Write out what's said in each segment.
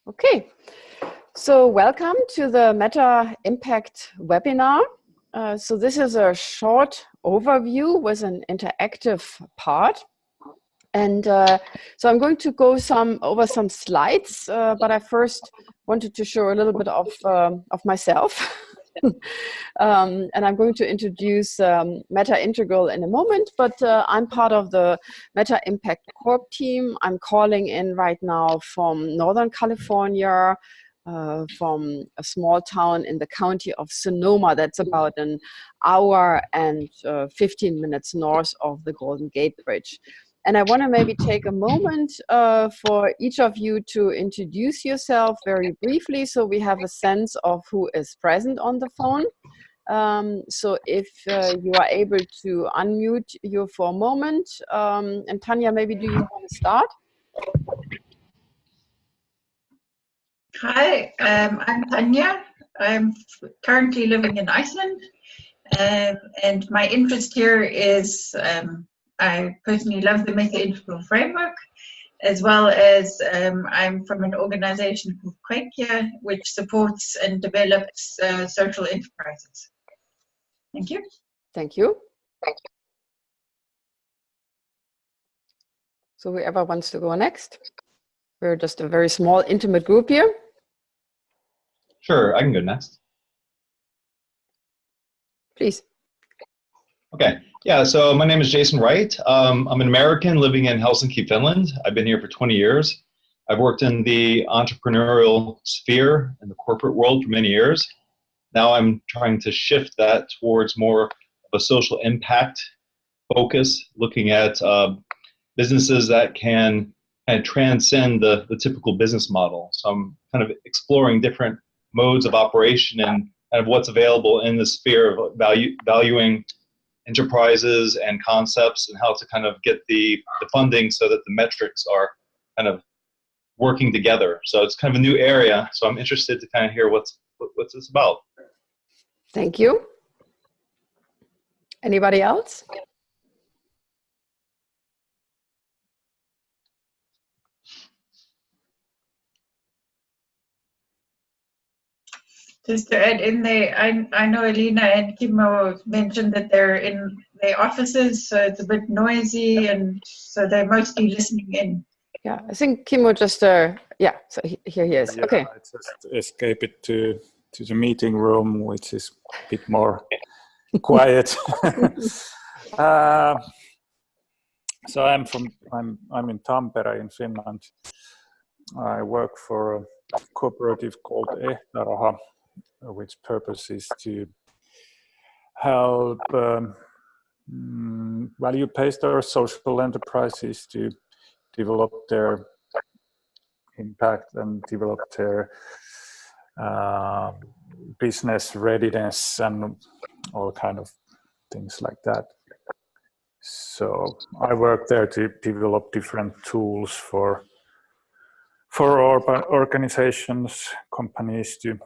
Okay, so welcome to the MetaImpact webinar. So this is a short overview with an interactive part. And so I'm going to go over some slides, but I first wanted to show a little bit of myself. And I'm going to introduce Meta Integral in a moment, but I'm part of the MetaImpact Corp team. I'm calling in right now from Northern California, from a small town in the county of Sonoma. That's about an hour and 15 minutes north of the Golden Gate Bridge. And I want to maybe take a moment for each of you to introduce yourself very briefly so we have a sense of who is present on the phone. So if you are able to unmute you for a moment. And Tanya, maybe do you want to start? Hi, I'm Tanya. I'm currently living in Iceland. And my interest here is I personally love the MetaImpact Framework, as well as I'm from an organization called Quakia, which supports and develops social enterprises. Thank you. Thank you. So whoever wants to go next? We're just a very small, intimate group here. Sure, I can go next. Please. Okay, yeah, so my name is Jason Wright. I'm an American living in Helsinki, Finland. I've been here for 20 years. I've worked in the entrepreneurial sphere in the corporate world for many years. Now I'm trying to shift that towards more of a social impact focus, looking at businesses that can kind of transcend the typical business model. So I'm kind of exploring different modes of operation and kind of what's available in the sphere of valuing enterprises and concepts and how to kind of get the funding so that the metrics are kind of working together. So it's kind of a new area. So I'm interested to kind of hear what's this about. Thank you. Anybody else? Just to add in there, I know Alina and Kimo mentioned that they're in their offices, so it's a bit noisy, and so they're mostly listening in. Yeah, I think Kimo just, yeah, so here he is. Yeah, okay. I just escape it to the meeting room, which is a bit more quiet. So I'm in Tampere in Finland. I work for a cooperative called Ehtaraha, which purpose is to help value-based or social enterprises to develop their impact and develop their business readiness and all kind of things like that. So I work there to develop different tools for organizations, companies to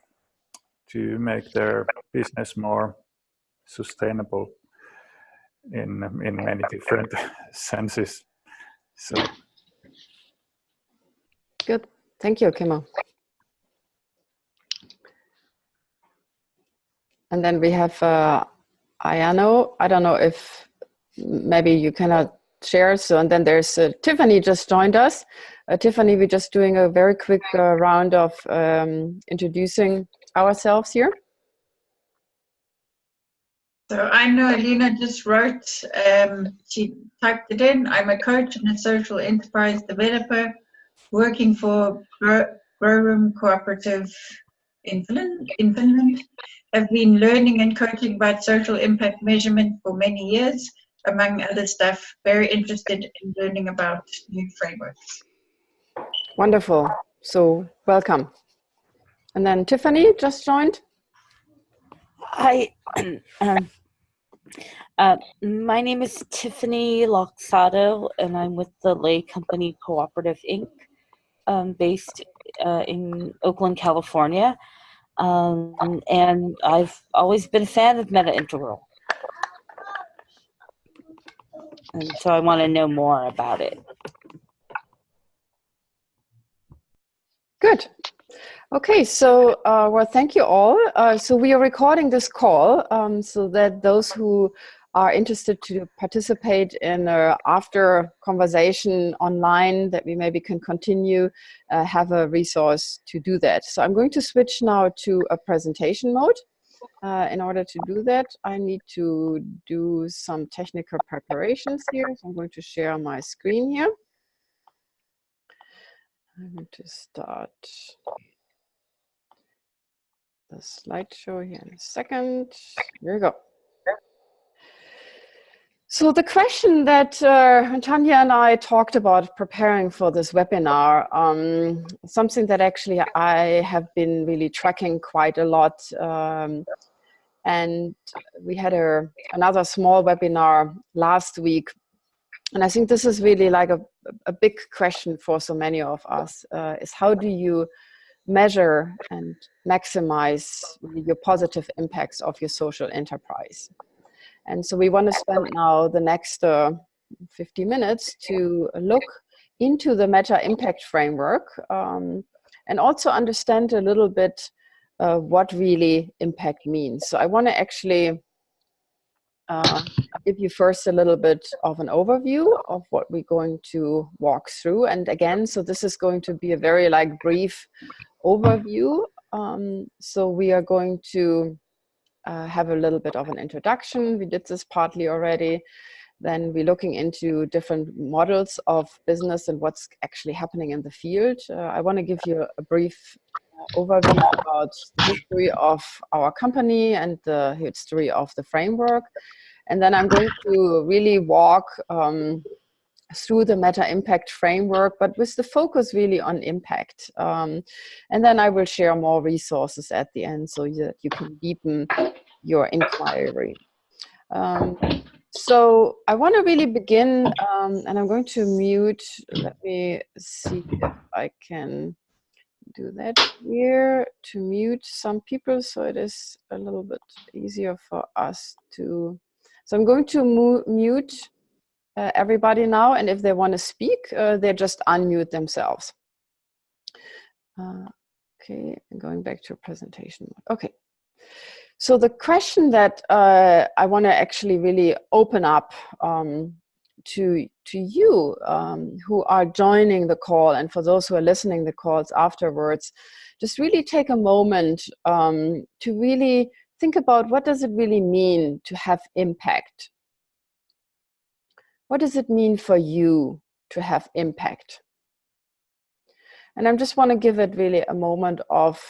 make their business more sustainable in many different senses. So Good. Thank you, Kimo. And then we have Ayano. I don't know if maybe you cannot share. So, and then there's Tiffany just joined us. Tiffany, we're just doing a very quick round of introducing ourselves here. So I know Alina just wrote, she typed it in. I'm a coach and a social enterprise developer working for Growroom Cooperative in Finland. I've been learning and coaching about social impact measurement for many years, among other stuff. Very interested in learning about new frameworks. Wonderful. So welcome. And then Tiffany just joined. Hi, my name is Tiffany Loxato, and I'm with the Lay Company Cooperative, Inc., based in Oakland, California. And I've always been a fan of MetaIntegral. And so I want to know more about it. Good. Okay, so well, thank you all. So we are recording this call so that those who are interested to participate in an after conversation online that we maybe can continue, have a resource to do that. So I'm going to switch now to a presentation mode. In order to do that, I need to do some technical preparations here. So I'm going to share my screen here. I'm going to start the slideshow here in a second. Here we go. So the question that Tanya and I talked about preparing for this webinar, something that actually I have been really tracking quite a lot. And we had another small webinar last week. And I think this is really like a big question for so many of us, is how do you measure and maximize your positive impacts of your social enterprise? And so we want to spend now the next 50 minutes to look into the MetaImpact Framework and also understand a little bit what really impact means. So I want to actually give you first a little bit of an overview of what we're going to walk through. And again, so this is going to be a very brief overview. So we are going to have a little bit of an introduction. We did this partly already. Then we're looking into different models of business and what's actually happening in the field. I want to give you a brief overview about the history of our company and the history of the framework. And then I'm going to really walk through the MetaImpact Framework, but with the focus really on impact. And then I will share more resources at the end so that you can deepen your inquiry. So I want to really begin, and I'm going to mute. Let me see if I can do that here, to mute some people so it is a little bit easier for us to. So I'm going to mute everybody now, and if they want to speak, they just unmute themselves. Okay, I'm going back to presentation. Okay, so the question that I want to actually really open up to you who are joining the call, and for those who are listening the calls afterwards, just really take a moment to really think about what does it really mean to have impact. What does it mean for you to have impact? And I just want to give it really a moment of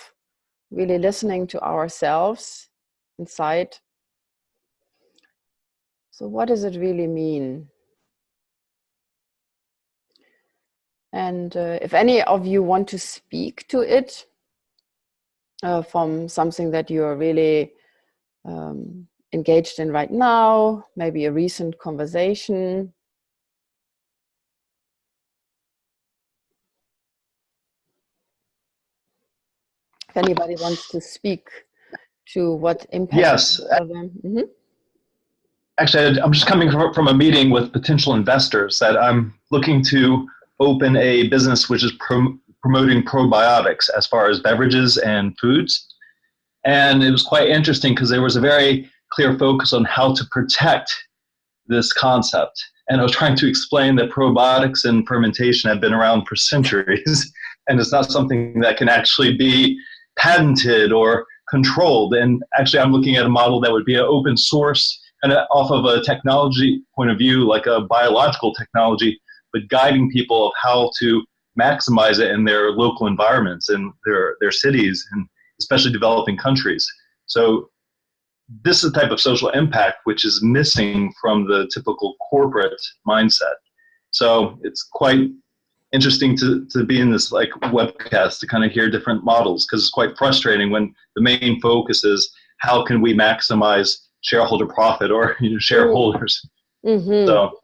really listening to ourselves inside. So what does it really mean? And if any of you want to speak to it from something that you are really engaged in right now, maybe a recent conversation. If anybody wants to speak to what impact. Yes. Actually, I'm just coming from a meeting with potential investors that I'm looking to open a business which is promoting probiotics as far as beverages and foods. And it was quite interesting because there was a very clear focus on how to protect this concept. And I was trying to explain that probiotics and fermentation have been around for centuries, and it's not something that can actually be patented or controlled. And actually, I'm looking at a model that would be an open source and off of a technology point of view, like a biological technology, but guiding people of how to maximize it in their local environments and their cities, and especially developing countries. So this is the type of social impact which is missing from the typical corporate mindset. So it's quite interesting to be in this webcast to kind of hear different models, because it's quite frustrating when the main focus is how can we maximize shareholder profit or shareholders. Mm-hmm. So,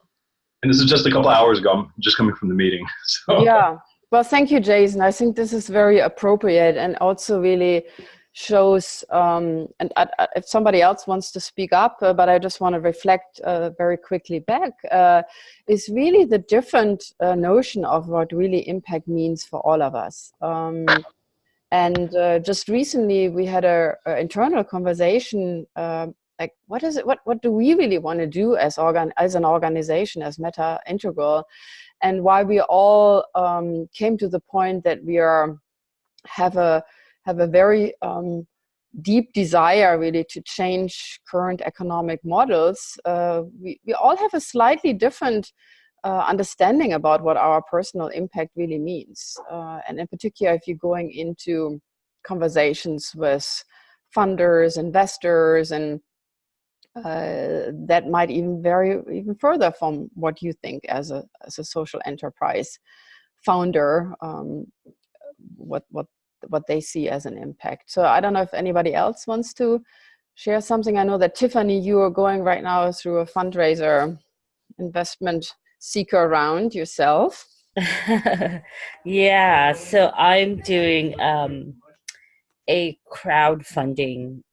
and this is just a couple hours ago. I'm just coming from the meeting. So. Yeah. Well, thank you, Jason. I think this is very appropriate, and also really shows, if somebody else wants to speak up, but I just want to reflect very quickly back, is really the different notion of what really impact means for all of us. And just recently we had a internal conversation, like what is it, what do we really want to do as an organization, as Meta Integral, and why we all came to the point that we have a very deep desire really to change current economic models. We all have a slightly different understanding about what our personal impact really means. And in particular, if you're going into conversations with funders, investors, and that might even vary even further from what you think as a social enterprise founder, what they see as an impact. So I don't know if anybody else wants to share something. I know that Tiffany, you are going right now through a fundraiser investment seeker round yourself. Yeah, so I'm doing a crowdfunding,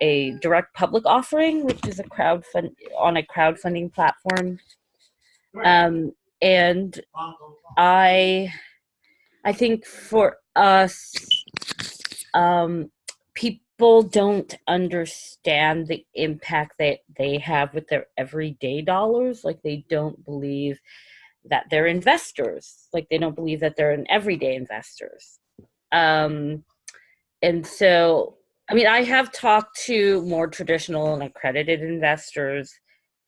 a direct public offering, which is a crowdfunding platform. And I think for us, people don't understand the impact that they have with their everyday dollars. Like, they don't believe that they're investors. Like, they don't believe that they're an everyday investors. And so, I mean, I have talked to more traditional and accredited investors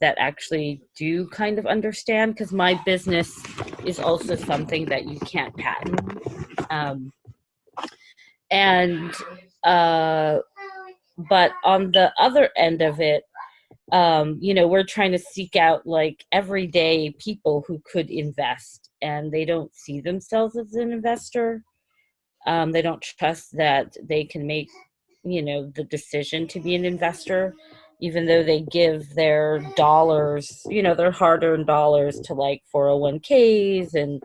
that actually do kind of understand, because my business is also something that you can't patent. But on the other end of it, we're trying to seek out like everyday people who could invest, and they don't see themselves as an investor. They don't trust that they can make, the decision to be an investor, even though they give their dollars, their hard-earned dollars to like 401ks and,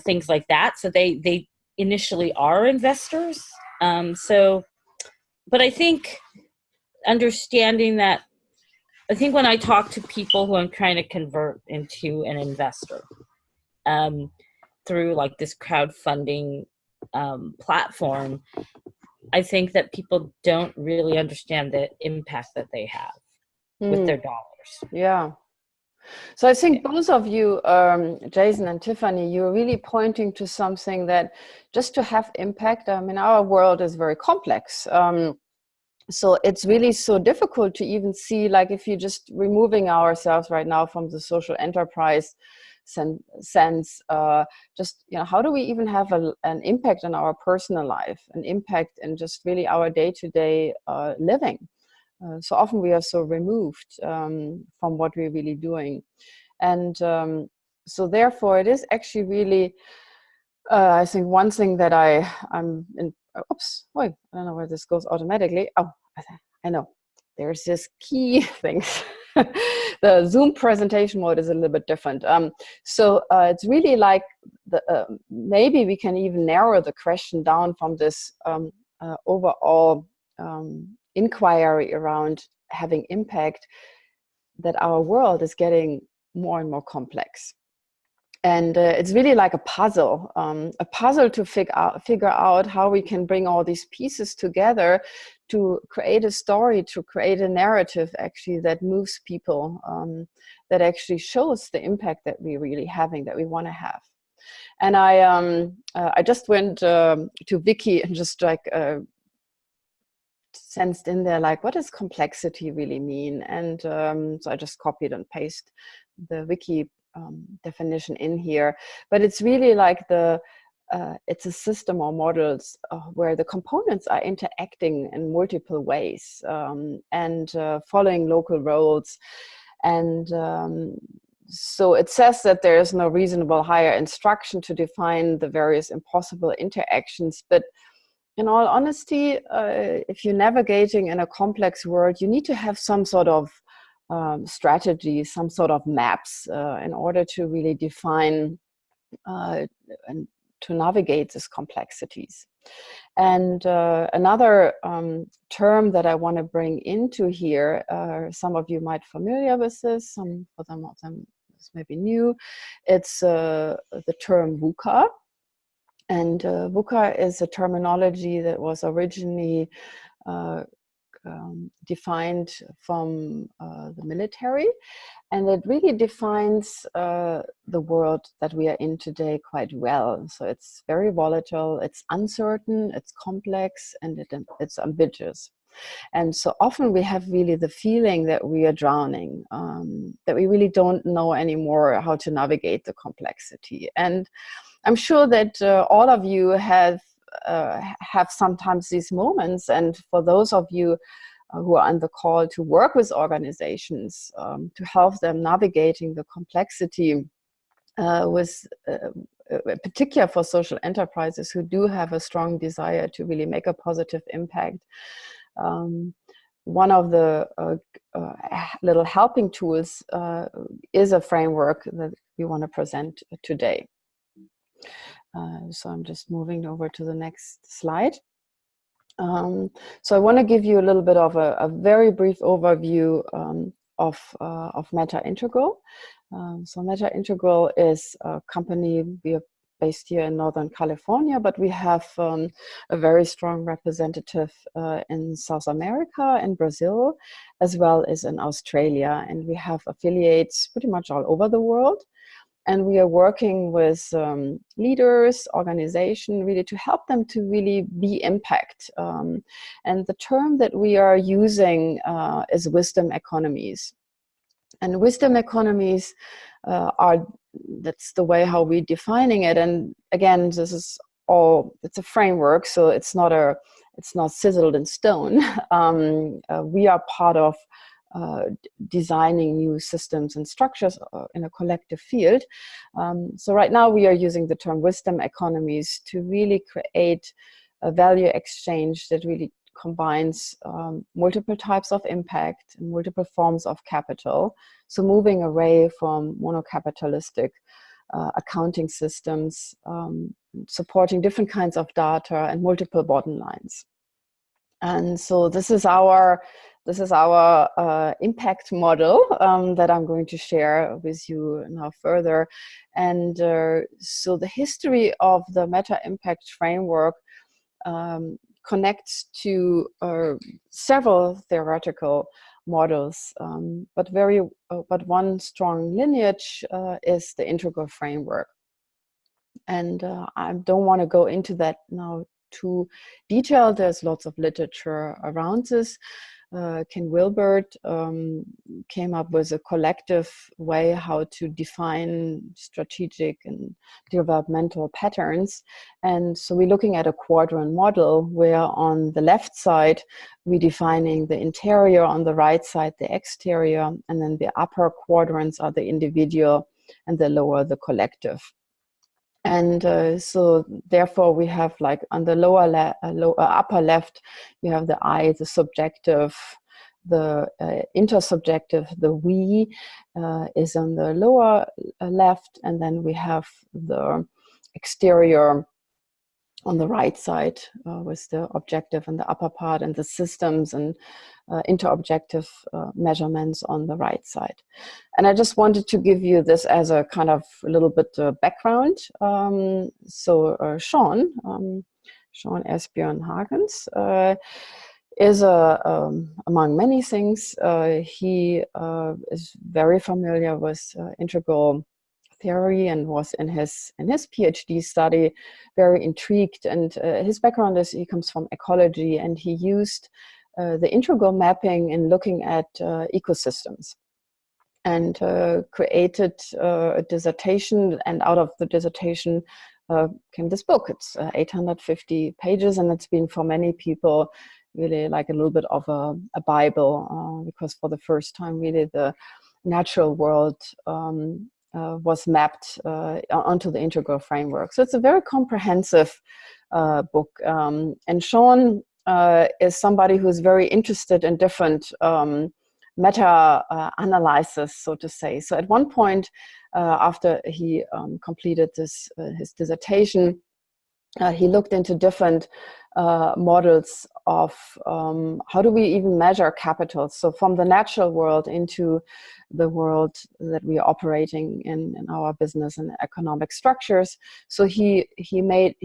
things like that. So they initially are investors. But I think understanding that, I think when I talk to people who I'm trying to convert into an investor through like this crowdfunding platform, I think that people don't really understand the impact that they have with their dollars. Yeah. So I think both of you, Jason and Tiffany, you're really pointing to something that just to have impact, I mean, our world is very complex. So it's really so difficult to even see, like, if you're just removing ourselves right now from the social enterprise sense, just, how do we even have an impact on our personal life, an impact in just really our day-to-day living? So often we are so removed from what we're really doing. And so therefore it is actually really, I think one thing that I'm in, oops, wait, I don't know where this goes automatically. Oh, I know. There's this key thing. The Zoom presentation mode is a little bit different. So it's really like, maybe we can even narrow the question down from this overall inquiry around having impact, that our world is getting more and more complex. And it's really like a puzzle to figure out how we can bring all these pieces together to create a story, to create a narrative actually that moves people, that actually shows the impact that we're really having, that we want to have. And I just went to Wiki and just like sensed in there, like, what does complexity really mean? And so I just copied and pasted the Wiki definition in here, but it's really like it's a system or models where the components are interacting in multiple ways and following local roles. And so it says that there is no reasonable higher instruction to define the various impossible interactions, but in all honesty, if you're navigating in a complex world, you need to have some sort of strategy, some sort of maps in order to really define and to navigate these complexities. And another term that I want to bring into here, some of you might be familiar with this, some of them is maybe new. It's the term VUCA. And VUCA is a terminology that was originally defined from the military, and it really defines the world that we are in today quite well. So it's very volatile, it's uncertain, it's complex, and it's ambiguous. And so often we have really the feeling that we are drowning, that we really don't know anymore how to navigate the complexity. And I'm sure that all of you have sometimes these moments. And for those of you who are on the call to work with organizations to help them navigating the complexity with particular for social enterprises who do have a strong desire to really make a positive impact. One of the little helping tools is a framework that we want to present today. So I'm just moving over to the next slide. So I want to give you a little bit of a very brief overview of MetaIntegral. So MetaIntegral is a company, we are based here in Northern California, but we have a very strong representative in South America and Brazil, as well as in Australia. And we have affiliates pretty much all over the world. And we are working with leaders, organizations, really to help them to really be impact. And the term that we are using is wisdom economies. And wisdom economies that's the way how we're defining it. And again, this is all, it's a framework, so it's not sizzled in stone. We are part of designing new systems and structures in a collective field. So right now we are using the term wisdom economies to really create a value exchange that really combines multiple types of impact and multiple forms of capital. So moving away from monocapitalistic accounting systems, supporting different kinds of data and multiple bottom lines. And so this is our impact model that I'm going to share with you now further. And so the history of the MetaImpact Framework connects to several theoretical models, but one strong lineage is the integral framework. And I don't want to go into that now too detailed. There's lots of literature around this. Ken Wilbert came up with a collective way how to define strategic and developmental patterns. And so we're looking at a quadrant model where on the left side, we're defining the interior, on the right side, the exterior, and then the upper quadrants are the individual and the lower, the collective. And so therefore we have, like, on the upper left, you have the I, the subjective, the intersubjective, the we is on the lower left, and then we have the exterior on the right side with the objective in the upper part, and the systems and interobjective measurements on the right side. And I just wanted to give you this as a kind of a little bit background. So Sean Esbjørn Hagens is among many things, he is very familiar with integral theory and was in his PhD study very intrigued. And his background is he comes from ecology, and he used the integral mapping in looking at ecosystems, and created a dissertation. And out of the dissertation came this book. It's 850 pages, and it's been for many people really like a little bit of a Bible, because for the first time really the natural world was mapped onto the integral framework. So it's a very comprehensive book. And Sean is somebody who's very interested in different meta-analysis, so to say. So at one point, after he completed his dissertation, he looked into different models of how do we even measure capital. So from the natural world into the world that we are operating in our business and economic structures. So he went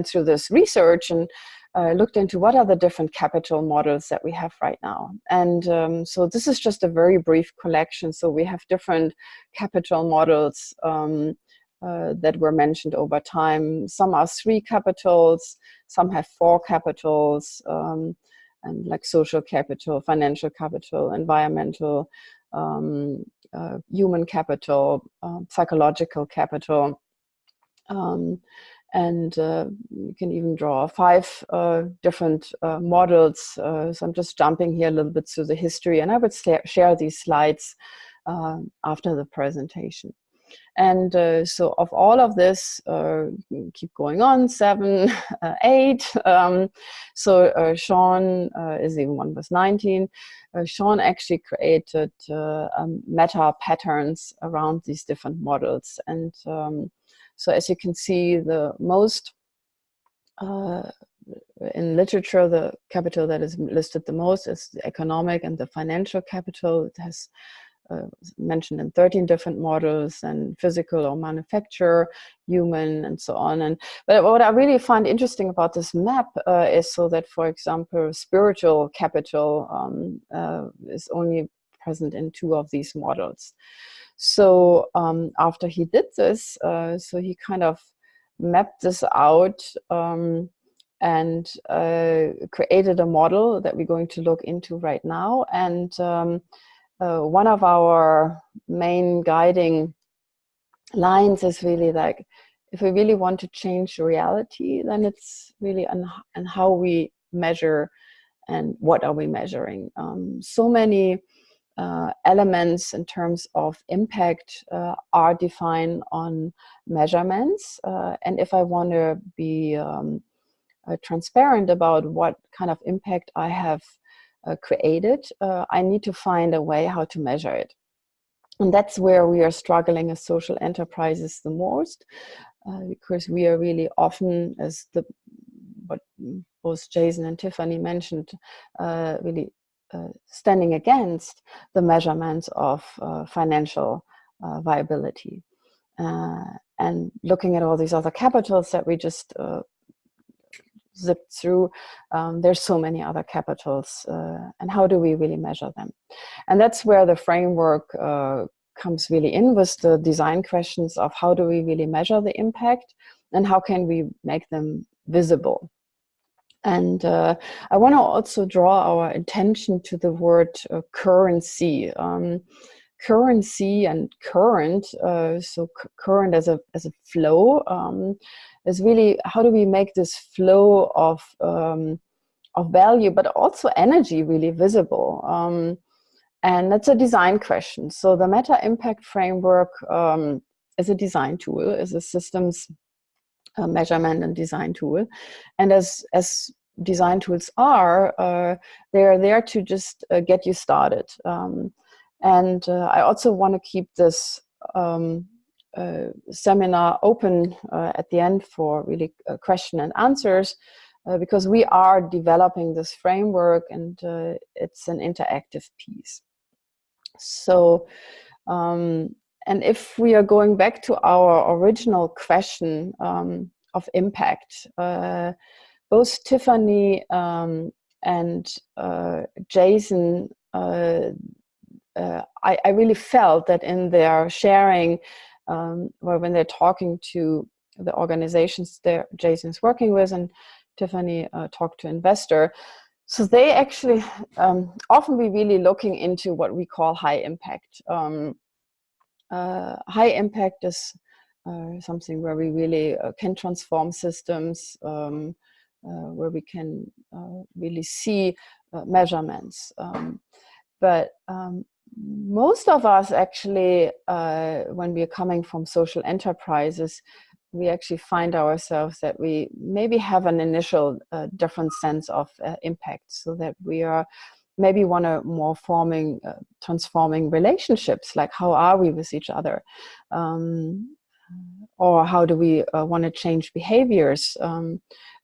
through this research and looked into what are the different capital models that we have right now. And so this is just a very brief collection. So we have different capital models that were mentioned over time. Some are 3 capitals, some have 4 capitals, and like social capital, financial capital, environmental, human capital, psychological capital. And you can even draw 5 different models. So I'm just jumping here a little bit through the history, and I would share these slides after the presentation. And so of all of this, keep going on, 7, 8. So Sean is even one was 19. Sean actually created meta patterns around these different models. And so as you can see, the most in literature, the capital that is listed the most is the economic and the financial capital. It has mentioned in 13 different models, and physical or manufacture, human, and so on. But what I really find interesting about this map is so that, for example, spiritual capital is only present in 2 of these models. So after he did this, so he kind of mapped this out and created a model that we're going to look into right now. And one of our main guiding lines is really like, if we really want to change reality, then it's really on how we measure and what are we measuring. So many elements in terms of impact are defined on measurements. And if I want to be transparent about what kind of impact I have created, I need to find a way how to measure it. And that's where we are struggling as social enterprises the most, because we are really often, as what both Jason and Tiffany mentioned, really standing against the measurements of financial viability. And looking at all these other capitals that we just zipped through, there's so many other capitals, and how do we really measure them? And that's where the framework comes really in, with the design questions of how do we really measure the impact and how can we make them visible. And I want to also draw our attention to the word currency. Currency and current, so current as a flow, is really how do we make this flow of value, but also energy, really visible. And that's a design question. So the MetaImpact Framework is a design tool, is a systems measurement and design tool. And as design tools are, they are there to just get you started. And I also want to keep this seminar open at the end for really question and answers, because we are developing this framework, and it's an interactive piece. So, and if we are going back to our original question of impact, both Tiffany and Jason, I really felt that in their sharing, or when they're talking to the organizations that Jason's working with, and Tiffany talked to investor, so they actually often be really looking into what we call high impact. High impact is something where we really can transform systems, where we can really see measurements. But most of us actually, when we are coming from social enterprises, we actually find ourselves that we maybe have an initial different sense of impact, so that we are maybe want to more transforming relationships, like how are we with each other? or how do we want to change behaviors?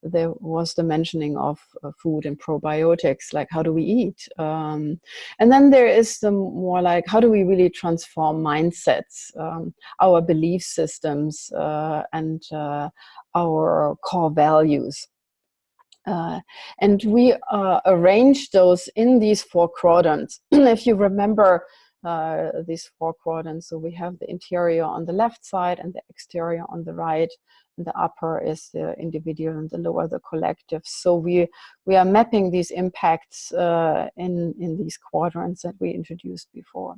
There was the mentioning of food and probiotics, like how do we eat? And then there is the more like, how do we really transform mindsets, our belief systems, and our core values. And we arrange those in these 4 quadrants. If you remember these 4 quadrants, so we have the interior on the left side and the exterior on the right, and the upper is the individual and the lower the collective. So we are mapping these impacts in these quadrants that we introduced before.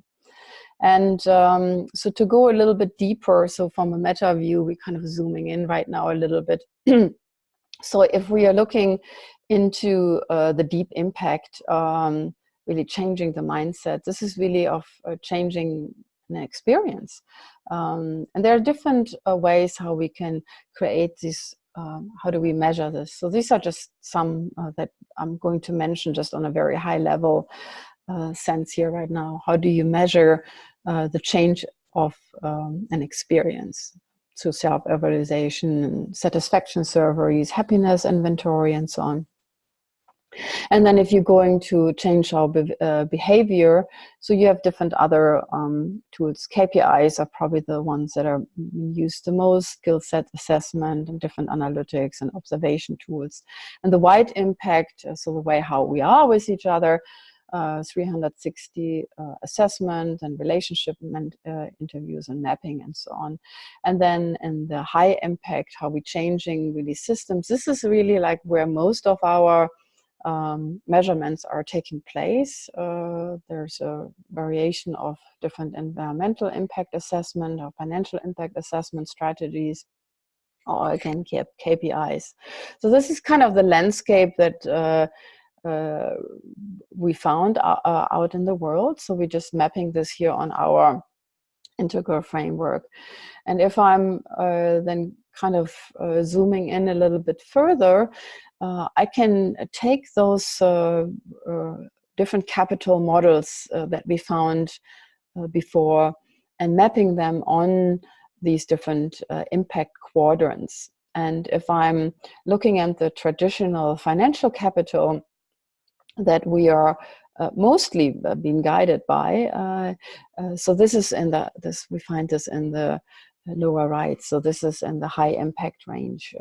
And so to go a little bit deeper, so from a meta view, we're kind of zooming in right now a little bit. So if we are looking into the deep impact, really changing the mindset, this is really of changing an experience. And there are different ways how we can create this, how do we measure this? So these are just some that I'm going to mention just on a very high level sense here right now. How do you measure the change of an experience? So self-evaluation and satisfaction surveys, happiness inventory, and so on. And then if you're going to change our behavior, so you have different other tools. KPIs are probably the ones that are used the most, skill set assessment and different analytics and observation tools. And the wide impact, so the way how we are with each other, 360 assessment and relationship interviews and mapping and so on. And then in the high impact, how we changing really systems. This is really like where most of our measurements are taking place. There's a variation of different environmental impact assessment or financial impact assessment strategies, or again KPIs. So this is kind of the landscape that we found out in the world. So we're just mapping this here on our integral framework. And if I'm then kind of zooming in a little bit further, I can take those different capital models that we found before and mapping them on these different impact quadrants. And if I'm looking at the traditional financial capital that we are mostly being guided by, so this is in we find this in the lower right. So this is in the high impact range.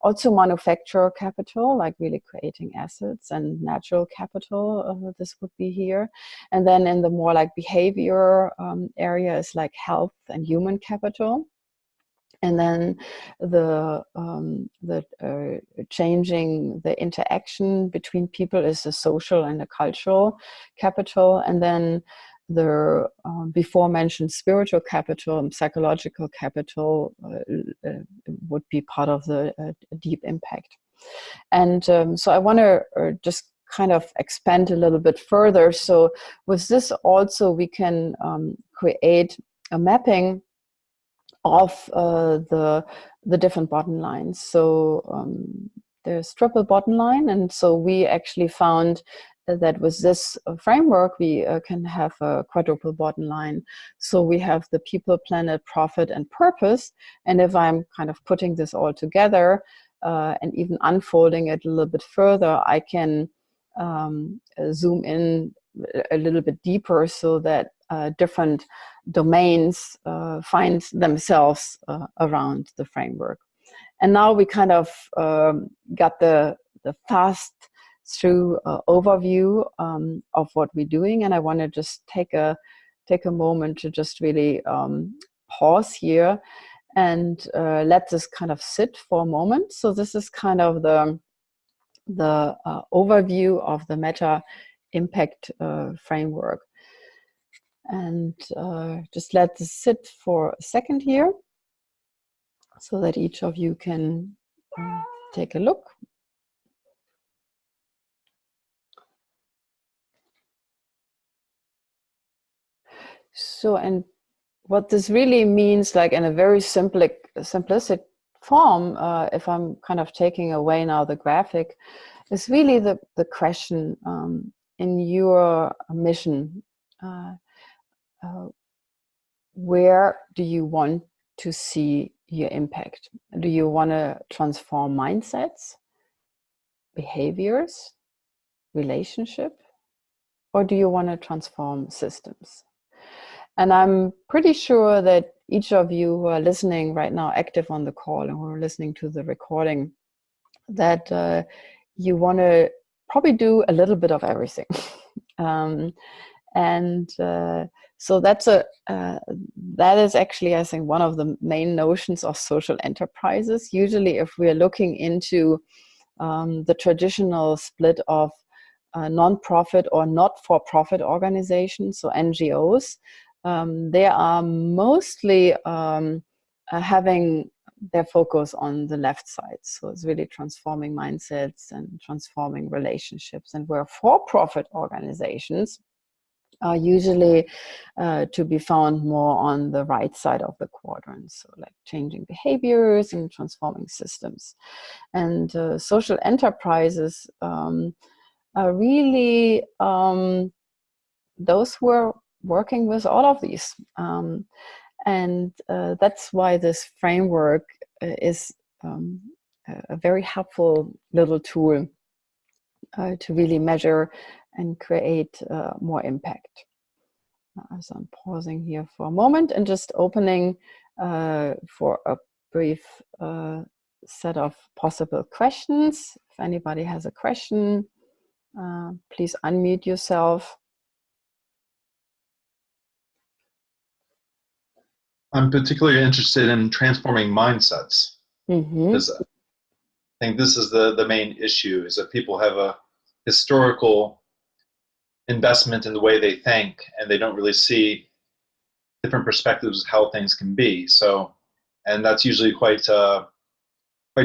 Also manufacturer capital, like really creating assets, and natural capital, this would be here. And then in the more like behavior area is like health and human capital. And then the changing the interaction between people is the social and the cultural capital. And then the before mentioned spiritual capital and psychological capital would be part of the deep impact. And so I want to just kind of expand a little bit further. So with this also we can create a mapping of the different bottom lines. So there's triple bottom line, and so we actually found that with this framework we can have a quadruple bottom line. So we have the people, planet, profit, and purpose. And if I'm kind of putting this all together and even unfolding it a little bit further, I can zoom in a little bit deeper so that different domains find themselves around the framework. And now we kind of got the fast through overview of what we're doing, and I want to just take a moment to just really pause here and let this kind of sit for a moment. So this is kind of the overview of the MetaImpact framework. And just let this sit for a second here so that each of you can take a look. So, and what this really means, like in a very simplistic form, if I'm kind of taking away now the graphic, is really the question in your mission. Where do you want to see your impact? Do you want to transform mindsets, behaviors, relationship, or do you want to transform systems? And I'm pretty sure that each of you who are listening right now, active on the call, and who are listening to the recording, that you want to probably do a little bit of everything. So that is actually, I think, one of the main notions of social enterprises. Usually, if we're looking into the traditional split of non-profit or not-for-profit organizations, so NGOs, they are mostly having their focus on the left side. So it's really transforming mindsets and transforming relationships. And where for-profit organizations are usually to be found more on the right side of the quadrant. So like changing behaviors and transforming systems. And social enterprises are really those who are working with all of these. And that's why this framework is a very helpful little tool to really measure and create more impact. So I'm pausing here for a moment and just opening for a brief set of possible questions. If anybody has a question, please unmute yourself. I'm particularly interested in transforming mindsets, because I think this is the main issue, is that people have a historical investment in the way they think, and they don't really see different perspectives of how things can be. So, and that's usually quite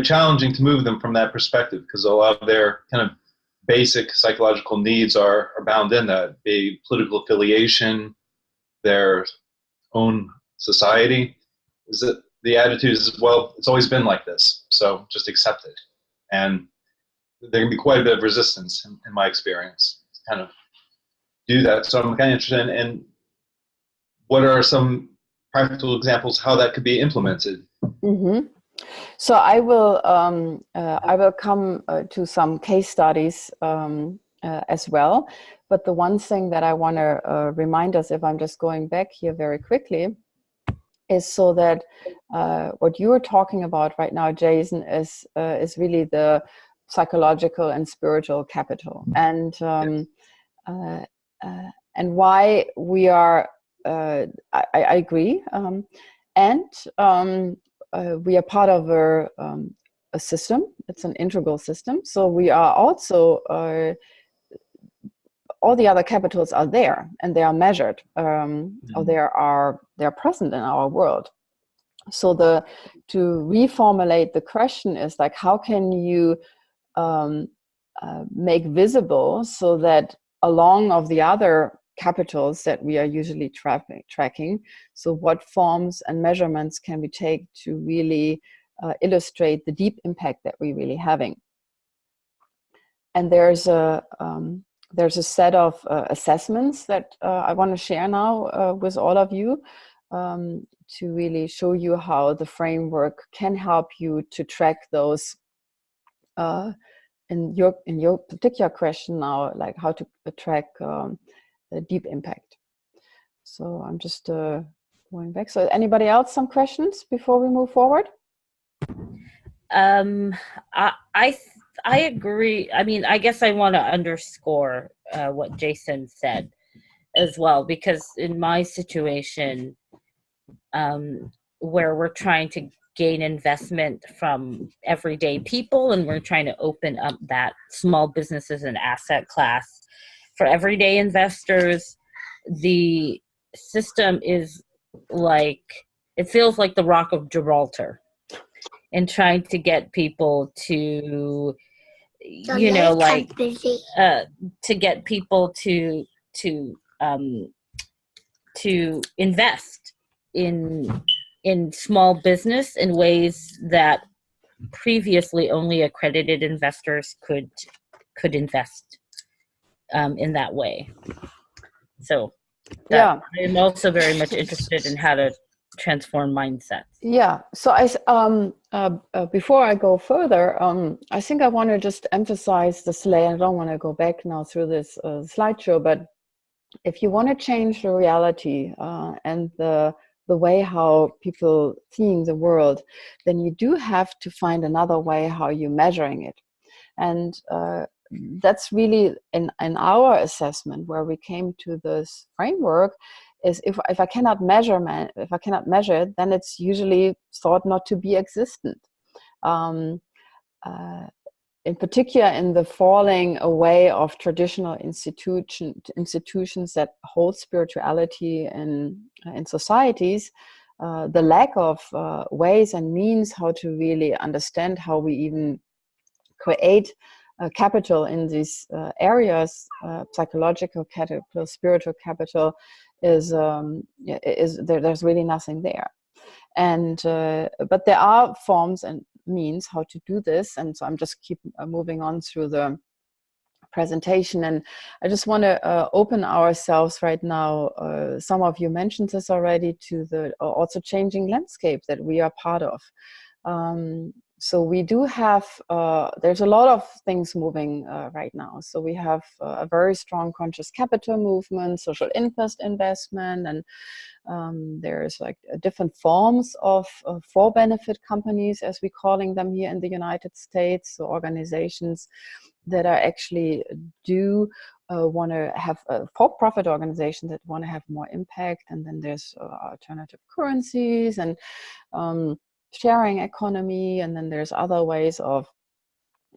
challenging to move them from that perspective, because a lot of their kind of basic psychological needs are bound in that, be political affiliation, their own society. Is that the attitude is, well, it's always been like this, so just accept it. And there can be quite a bit of resistance in my experience to kind of do that. So I'm kind of interested in what are some practical examples how that could be implemented. So I will come to some case studies as well. But the one thing that I want to remind us, if I'm just going back here very quickly, is so that what you are talking about right now, Jason, is really the psychological and spiritual capital, and why we are. I agree, and we are part of a system. It's an integral system. So we are also all the other capitals are there, and they are measured, or they're present in our world. So to reformulate the question is like, how can you make visible so that along of the other capitals that we are usually tracking, so what forms and measurements can we take to really illustrate the deep impact that we're really having? And there's a set of assessments that I want to share now with all of you to really show you how the framework can help you to track those. In your particular question now, like how to track the deep impact. So I'm just going back. So anybody else some questions before we move forward? I agree. I mean, I guess I want to underscore what Jason said as well, because in my situation, where we're trying to gain investment from everyday people, and we're trying to open up that small businesses and asset class for everyday investors, the system is like, it feels like the Rock of Gibraltar, and trying to get people to, you know, like to get people to invest in small business in ways that previously only accredited investors could invest in that way. So I'm also very much interested in how to transform mindsets. Yeah. So before I go further, I think I want to just emphasize the slide. I don't want to go back now through this slideshow, but if you want to change the reality and the way how people seeing the world, then you do have to find another way how you're measuring it. And that's really in our assessment where we came to this framework is if I cannot measure it, then it's usually thought not to be existent. In particular, in the falling away of traditional institutions that hold spirituality in societies, the lack of ways and means how to really understand how we even create capital in these areas, psychological capital, spiritual capital, is there's really nothing there. And but there are forms and means how to do this, and so I'm just keep moving on through the presentation, and I just want to open ourselves right now. Some of you mentioned this already, to the also changing landscape that we are part of. So we do have, there's a lot of things moving right now. So we have a very strong conscious capital movement, social impact investment, and there's like different forms of for-benefit companies, as we're calling them here in the United States. So organizations that are actually want to have for-profit organizations that want to have more impact. And then there's alternative currencies and sharing economy, and then there's other ways of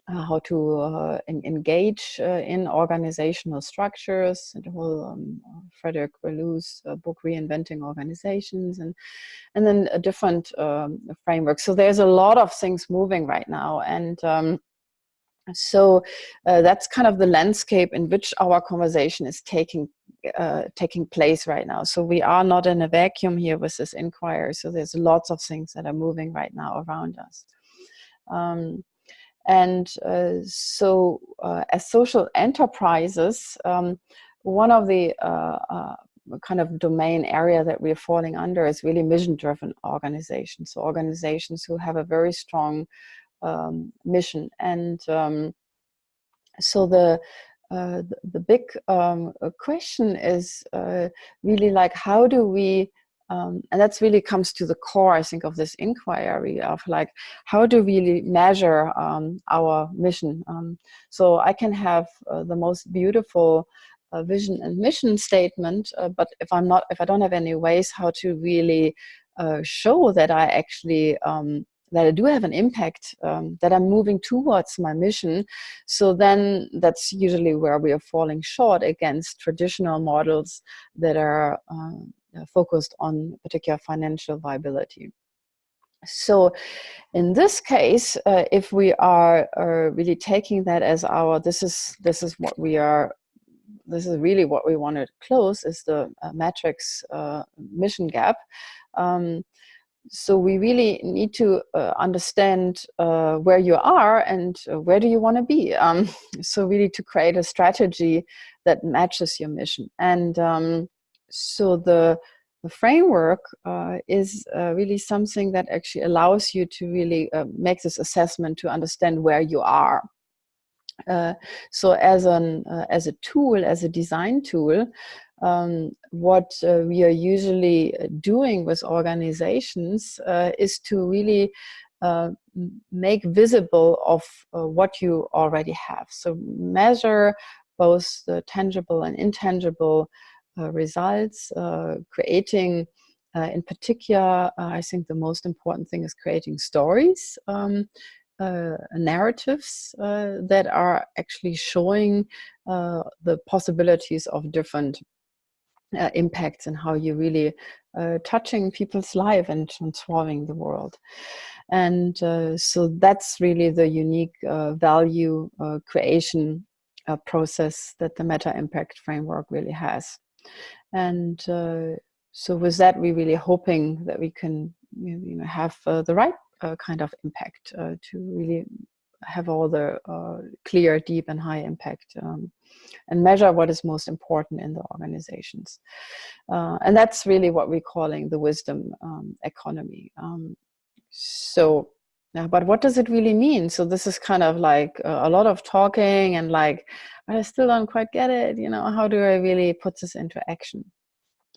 how to engage in organizational structures. The whole Frederick Berlew's book Reinventing Organizations, and then a different framework. So there's a lot of things moving right now, and so that's kind of the landscape in which our conversation is taking place right now. So we are not in a vacuum here with this inquiry. So there's lots of things that are moving right now around us. So as social enterprises, one of the kind of domain area that we're falling under is really mission-driven organizations. So organizations who have a very strong mission, and so the big question is really like, how do we and that's really comes to the core, I think, of this inquiry of like, how do we really measure our mission? So I can have the most beautiful vision and mission statement, but if I don't have any ways how to really show that I actually that I do have an impact, that I'm moving towards my mission. So then that's usually where we are falling short against traditional models that are focused on particular financial viability. So in this case, if we are really taking that as our, this is what we are, this is really what we want to close, is the matrix mission gap. So we really need to understand where you are and where do you want to be. So really to create a strategy that matches your mission. And so the framework is really something that actually allows you to really make this assessment to understand where you are. So as a tool, as a design tool, what we are usually doing with organizations is to really make visible of what you already have. So measure both the tangible and intangible results, creating in particular, I think the most important thing is creating stories, narratives that are actually showing the possibilities of different impacts and how you're really touching people's life and transforming the world. And so that's really the unique value creation process that the MetaImpact Framework really has. And so with that, we're really hoping that we can have the right kind of impact to really have all the clear, deep, and high impact, and measure what is most important in the organizations. And that's really what we're calling the wisdom economy. But what does it really mean? So this is kind of like a lot of talking and like, but I still don't quite get it. How do I really put this into action?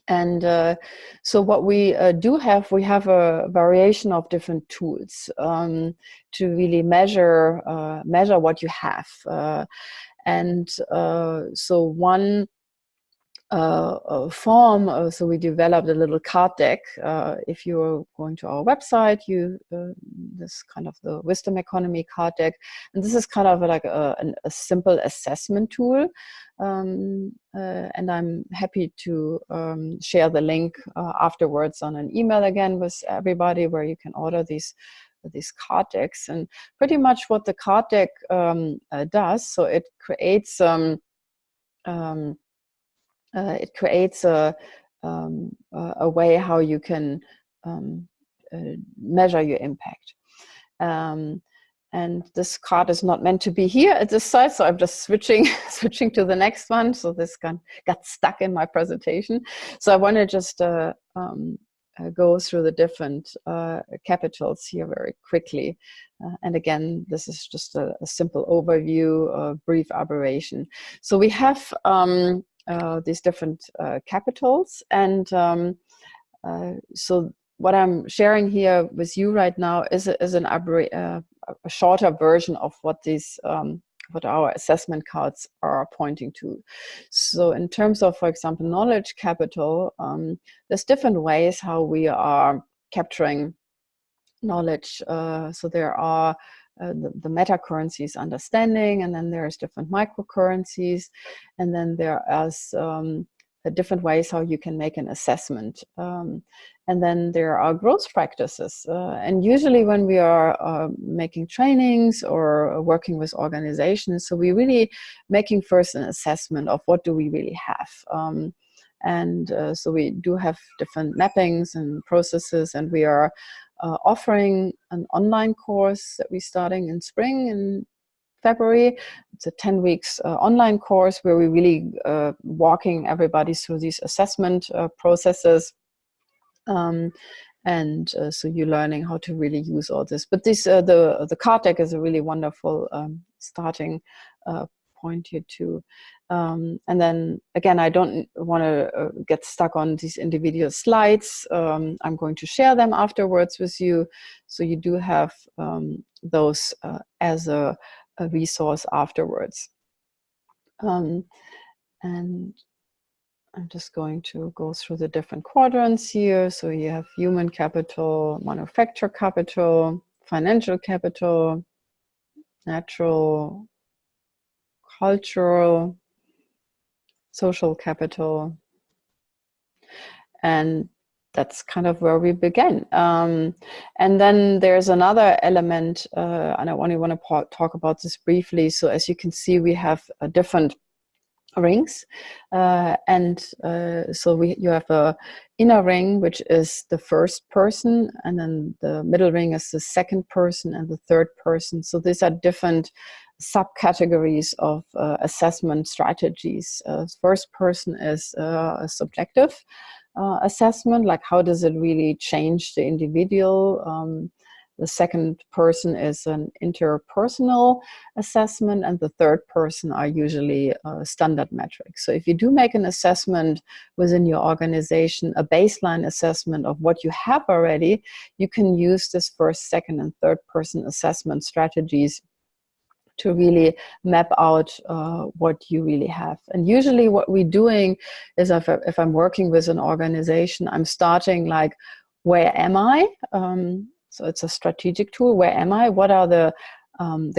And so what we do have, we have a variation of different tools to really measure what you have. So one form, so we developed a little card deck. If you're going to our website, this kind of the Wisdom Economy card deck, and this is kind of like a simple assessment tool. And I'm happy to share the link afterwards on an email again with everybody, where you can order these card decks. And pretty much what the card deck does, so it creates a way how you can measure your impact. And this card is not meant to be here at this side, so I'm just switching to the next one. So this got stuck in my presentation. So I want to just go through the different capitals here very quickly. And again, this is just a simple overview, a brief abbreviation. So we have these different capitals, and so what I'm sharing here with you right now is a shorter version of what these what our assessment cards are pointing to. So in terms of, for example, knowledge capital, there's different ways how we are capturing knowledge. So there are the meta currencies, understanding, and then there's different microcurrencies, and then there are different ways how you can make an assessment. And then there are growth practices. And usually when we are making trainings or working with organizations, so we're really making first an assessment of what do we really have. So we do have different mappings and processes, and we are offering an online course that we're starting in spring, in February. It's a 10 weeks online course where we're really walking everybody through these assessment processes. So you're learning how to really use all this. But this the card deck is a really wonderful starting point here too. And then again, I don't want to get stuck on these individual slides. I'm going to share them afterwards with you, so you do have those as a resource afterwards. And I'm just going to go through the different quadrants here. So you have human capital, manufacture capital, financial capital, natural, cultural, social capital. And that's kind of where we begin. And then there's another element, and I only want to talk about this briefly. So as you can see, we have different rings, so you have a inner ring, which is the first person, and then the middle ring is the second person, and the third person. So these are different subcategories of assessment strategies. First person is a subjective assessment, like how does it really change the individual. The second person is an interpersonal assessment, and the third person are usually standard metrics. So if you do make an assessment within your organization, a baseline assessment of what you have already, you can use this first, second, and third person assessment strategies to really map out what you really have. And usually what we're doing is if I'm working with an organization, I'm starting like, where am I? So it's a strategic tool. Where am I? What are the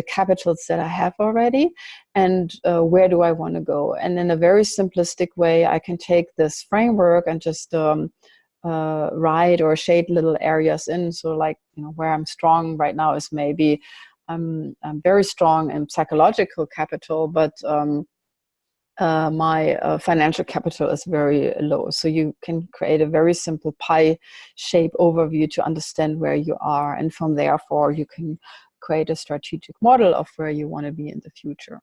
capitals that I have already? And where do I want to go? And in a very simplistic way, I can take this framework and just write or shade little areas in. So like, where I'm strong right now is maybe I'm very strong in psychological capital, but my financial capital is very low. So you can create a very simple pie shape overview to understand where you are. And from therefore, you can create a strategic model of where you want to be in the future.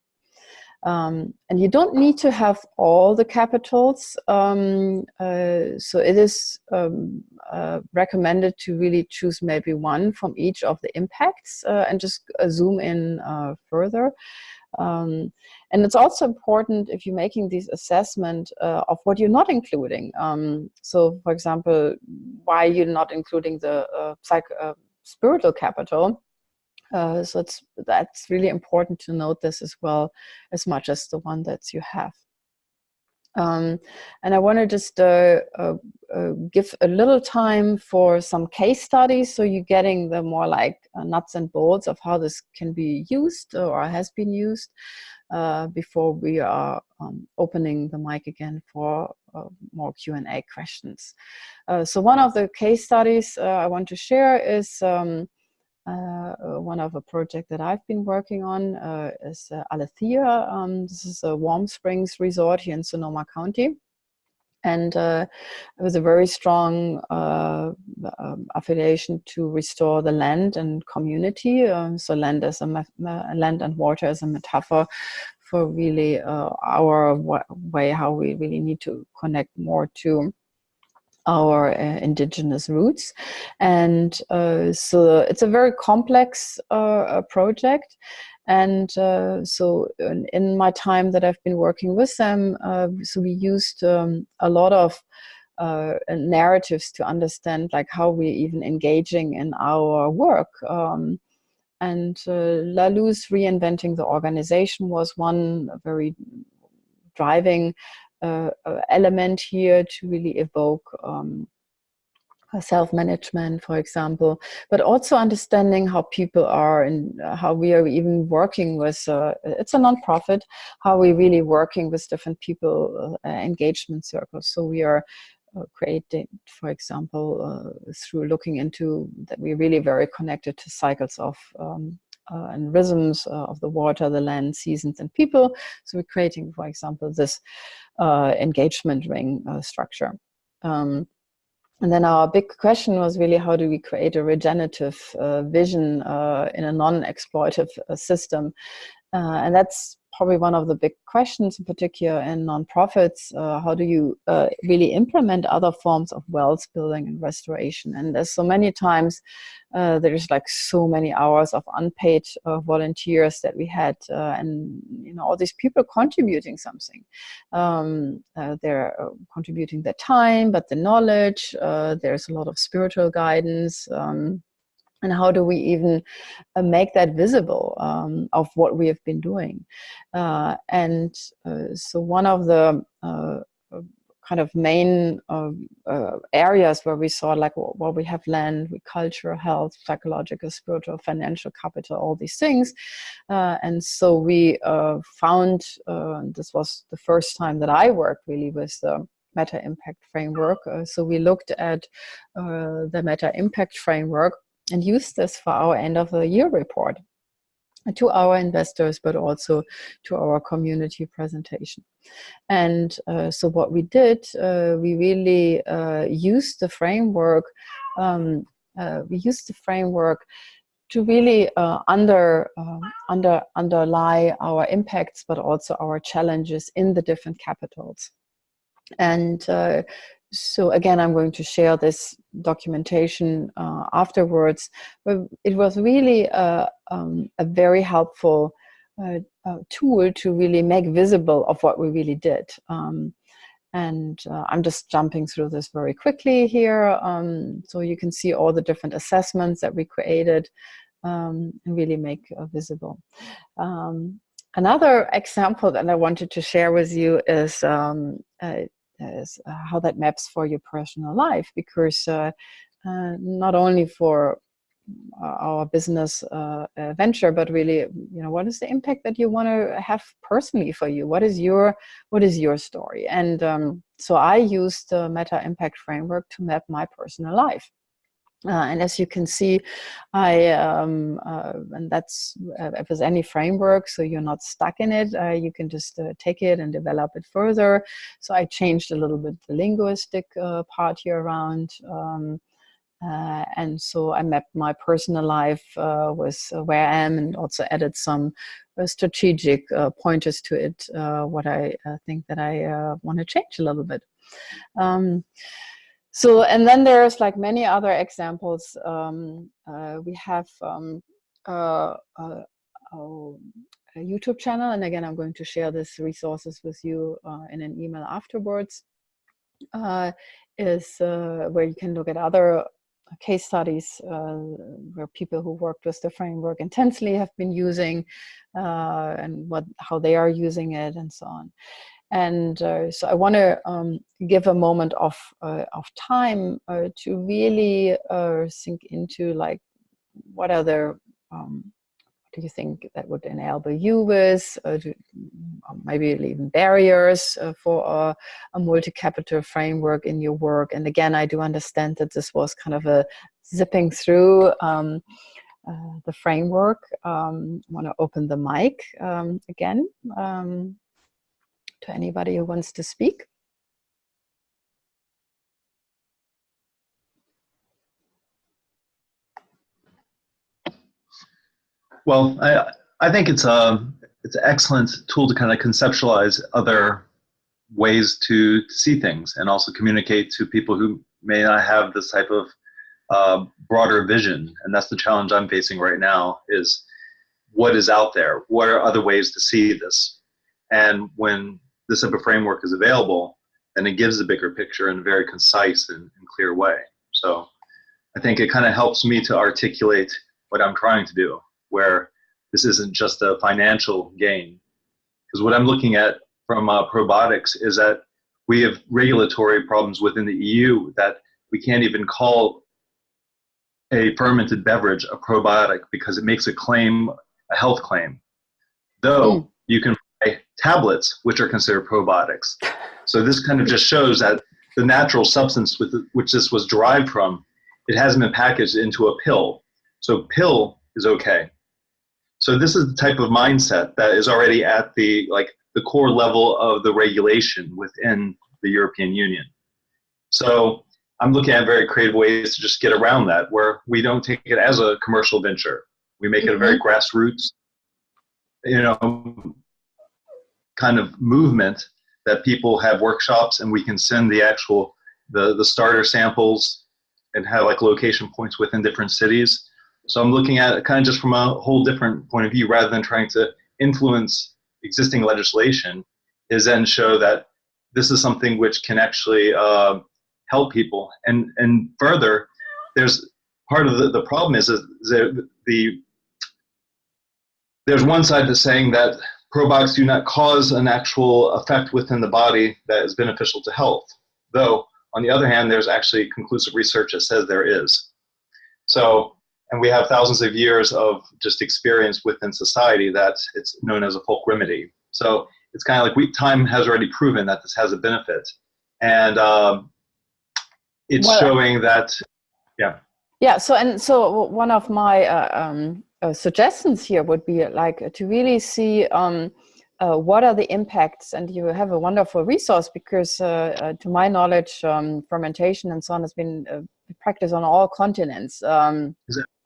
And you don't need to have all the capitals. So it is recommended to really choose maybe one from each of the impacts and just zoom in further. And it's also important if you're making these assessment of what you're not including. So, for example, why you're not including the spiritual capital. So that's really important to note this as well, as much as the one that you have. And I want to just give a little time for some case studies, so you're getting the more like nuts and bolts of how this can be used or has been used before we are opening the mic again for more Q&A questions. So one of the case studies I want to share is one of a project that I've been working on is Alethea. This is a warm springs resort here in Sonoma County. And it was a very strong affiliation to restore the land and community. So land as land and water as a metaphor for really our way how we really need to connect more to our indigenous roots. And so it's a very complex project. And so in my time that I've been working with them, so we used a lot of narratives to understand like how we're even engaging in our work. And Lalou's reinventing the organization was one very driving element here to really evoke self-management, for example, but also understanding how people are and how we are even working with, it's a nonprofit, how we're really working with different people, engagement circles. So we are creating, for example, through looking into that we're really very connected to cycles of and rhythms of the water, the land, seasons, and people. So we're creating, for example, this engagement ring structure. And then our big question was really, how do we create a regenerative vision in a non-exploitive system? And that's probably one of the big questions, in particular in nonprofits. How do you really implement other forms of wealth building and restoration? And there's so many times there's like so many hours of unpaid volunteers that we had, and you know, all these people contributing something. They're contributing their time, but the knowledge. There's a lot of spiritual guidance. And how do we even make that visible of what we have been doing? And so one of the kind of main areas where we saw like, well, we have land, culture, health, psychological, spiritual, financial capital, all these things. And so we found, this was the first time that I worked really with the MetaImpact Framework. So we looked at the MetaImpact Framework and use this for our end of the year report to our investors, but also to our community presentation. And so what we did, we really used the framework. We used the framework to really underlie our impacts, but also our challenges in the different capitals. And so again, I'm going to share this documentation afterwards. But it was really a very helpful tool to really make visible of what we really did. And I'm just jumping through this very quickly here. So you can see all the different assessments that we created and really make visible. Another example that I wanted to share with you is how that maps for your personal life, because not only for our business venture, but really, you know, what is the impact that you want to have personally for you? What is your story? And so I used the MetaImpact Framework to map my personal life. And as you can see, and that's if there's any framework, so you're not stuck in it, you can just take it and develop it further. So I changed a little bit the linguistic part here around. And so I mapped my personal life with where I am, and also added some strategic pointers to it, what I think that I want to change a little bit. So, and then there's like many other examples. We have a YouTube channel, and again, I'm going to share these resources with you in an email afterwards. Is where you can look at other case studies where people who worked with the framework intensely have been using, and how they are using it, and so on. And so I want to give a moment of time to really sink into like what are the do you think that would enable you with, maybe even barriers for a multi-capital framework in your work? And again, I do understand that this was kind of a zipping through the framework. I want to open the mic again to anybody who wants to speak. Well, I think it's an excellent tool to kind of conceptualize other ways to see things and also communicate to people who may not have this type of broader vision. And that's the challenge I'm facing right now, is what is out there? What are other ways to see this? And when this type of framework is available, then it gives a bigger picture in a very concise and clear way. So I think it kind of helps me to articulate what I'm trying to do, where this isn't just a financial gain. Because what I'm looking at from probiotics is that we have regulatory problems within the EU that we can't even call a fermented beverage a probiotic because it makes a claim, a health claim. Though you can buy tablets which are considered probiotics. So this kind of just shows that the natural substance with which this was derived from, it hasn't been packaged into a pill. So pill is okay. So this is the type of mindset that is already at the core level of the regulation within the European Union. So I'm looking at very creative ways to just get around that, where we don't take it as a commercial venture. We make it a very grassroots, kind of movement that people have workshops, and we can send the actual, the starter samples and have like location points within different cities. So I'm looking at it kind of just from a whole different point of view, rather than trying to influence existing legislation, is then show that this is something which can actually help people. And further, there's part of the problem is there's one side that's saying that probiotics do not cause an actual effect within the body that is beneficial to health. Though, on the other hand, there's actually conclusive research that says there is. So, and we have thousands of years of just experience within society that it's known as a folk remedy. So it's kind of like time has already proven that this has a benefit. And it's showing that, yeah. Yeah, so one of my suggestions here would be like to really see what are the impacts, and you have a wonderful resource because to my knowledge, fermentation and so on has been practiced on all continents.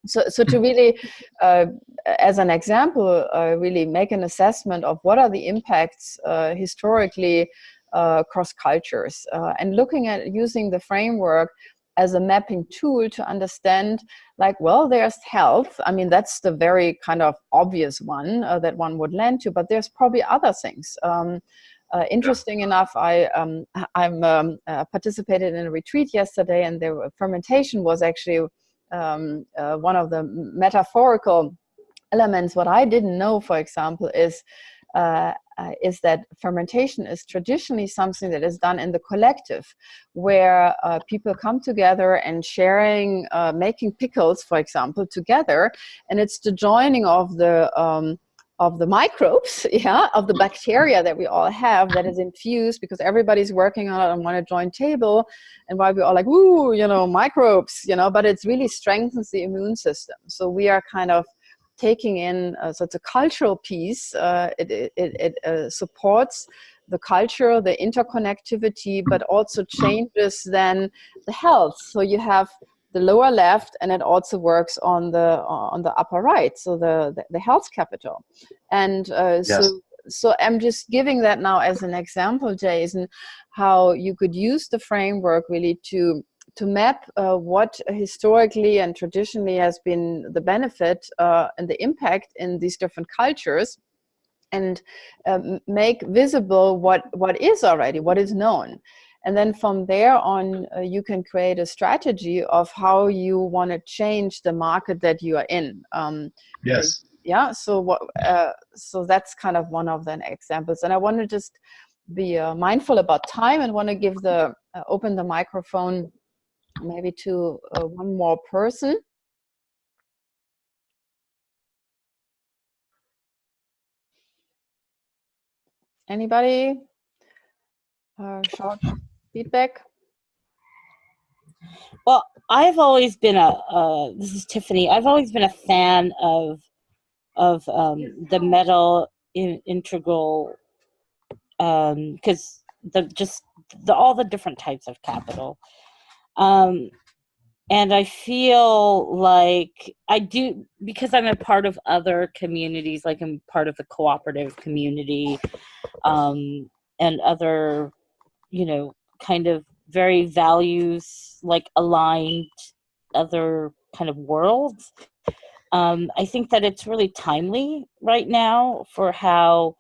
So to really, as an example, really make an assessment of what are the impacts historically across cultures, and looking at using the framework as a mapping tool to understand, like, well, there's health. I mean, that's the very kind of obvious one that one would land to, but there's probably other things. Interesting enough, I participated in a retreat yesterday, and the fermentation was actually one of the metaphorical elements. What I didn't know, for example, is that fermentation is traditionally something that is done in the collective, where people come together and sharing, making pickles, for example, together, and it's the joining of the microbes, of the bacteria that we all have that is infused because everybody's working on a joint table, and while we're all like, ooh, microbes, but it really strengthens the immune system. So we are kind of taking in, so it's a cultural piece. It supports the culture, the interconnectivity, but also changes then the health. So you have the lower left, and it also works on the upper right, so the health capital. And Yes. so I'm just giving that now as an example, Jason, how you could use the framework really to map what historically and traditionally has been the benefit and the impact in these different cultures, and make visible what is already, what is known. And then from there on, you can create a strategy of how you want to change the market that you are in. Yes. Yeah, so that's kind of one of the examples. And I want to just be mindful about time, and want to give open the microphone maybe to one more person. Anybody? Short feedback? Well, I've always been this is Tiffany. I've always been a fan of the metal integral, because all the different types of capital. And I feel like I do, because I'm a part of other communities, like I'm part of the cooperative community, and other, kind of very values, like aligned other kind of worlds. I think that it's really timely right now for how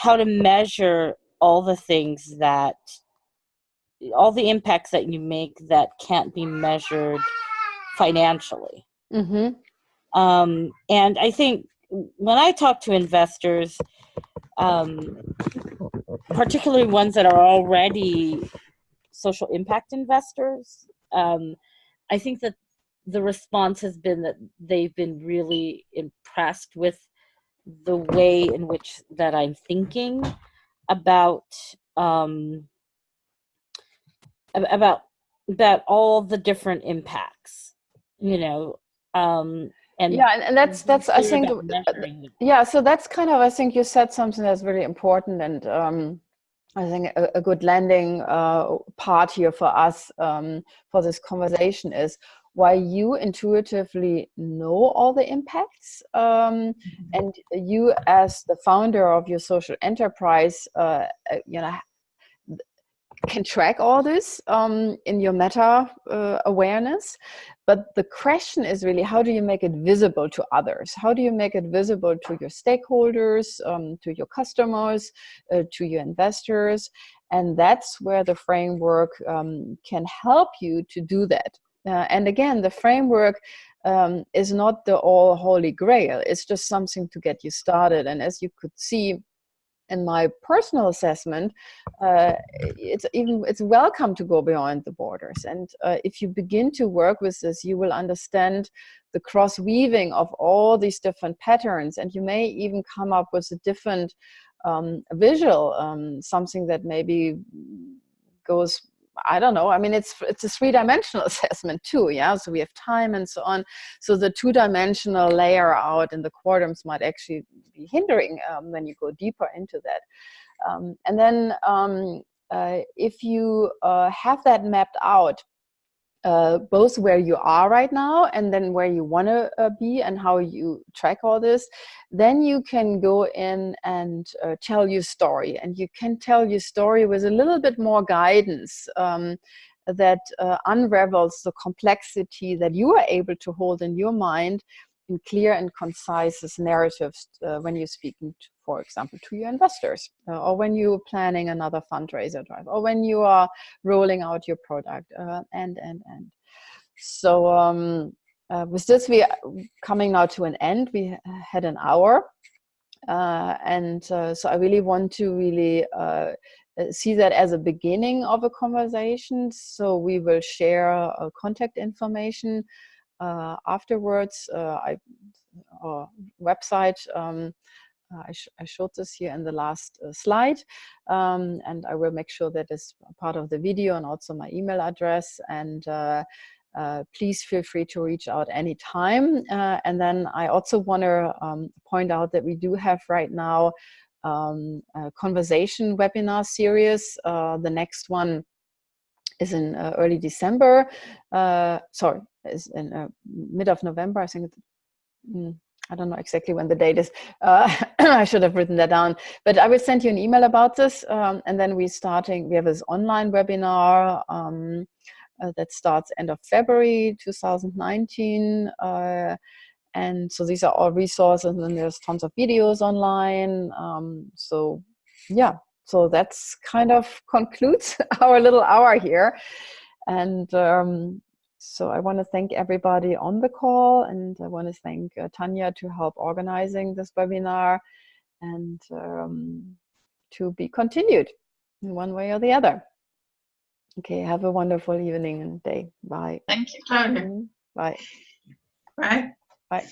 to measure all the things all the impacts that you make that can't be measured financially. Mm-hmm. And I think when I talk to investors, particularly ones that are already social impact investors, I think that the response has been that they've been really impressed with the way in which that I'm thinking about all the different impacts, and yeah, and that's I think yeah, so that's kind of, I think you said something that's very important, and I think a good landing part here for us for this conversation is why you intuitively know all the impacts, and you as the founder of your social enterprise, can track all this in your meta awareness. But the question is really, how do you make it visible to others? How do you make it visible to your stakeholders, to your customers, to your investors? And that's where the framework can help you to do that. And again, the framework is not the all holy grail. It's just something to get you started. And as you could see in my personal assessment, it's welcome to go beyond the borders. And if you begin to work with this, you will understand the cross weaving of all these different patterns, and you may even come up with a different visual, something that maybe goes, I don't know. I mean, it's a three-dimensional assessment too, yeah. So we have time and so on. So the two-dimensional layer out in the quadrants might actually be hindering when you go deeper into that. And then if you have that mapped out, both where you are right now and then where you want to be and how you track all this, then you can go in and tell your story. And you can tell your story with a little bit more guidance that unravels the complexity that you are able to hold in your mind in clear and concise narratives when you're speaking, for example, to your investors, or when you're planning another fundraiser drive, or when you are rolling out your product, and. So with this, we are coming now to an end. We had an hour, and so I really want to really see that as a beginning of a conversation. So we will share contact information afterwards. Our website. I showed this here in the last slide, and I will make sure that is part of the video, and also my email address. And please feel free to reach out anytime. And then I also want to point out that we do have right now a conversation webinar series. The next one is in early December. Sorry, is in mid of November. I think it's, I don't know exactly when the date is. I should have written that down. But I will send you an email about this. And then we have this online webinar that starts end of February 2019. And so these are all resources, and then there's tons of videos online. So yeah, so that's kind of concludes our little hour here. And so I want to thank everybody on the call, and I want to thank Tanya to help organizing this webinar, and to be continued in one way or the other. Okay, have a wonderful evening and day. Bye. Thank you, Claudia. Bye. Bye. Bye.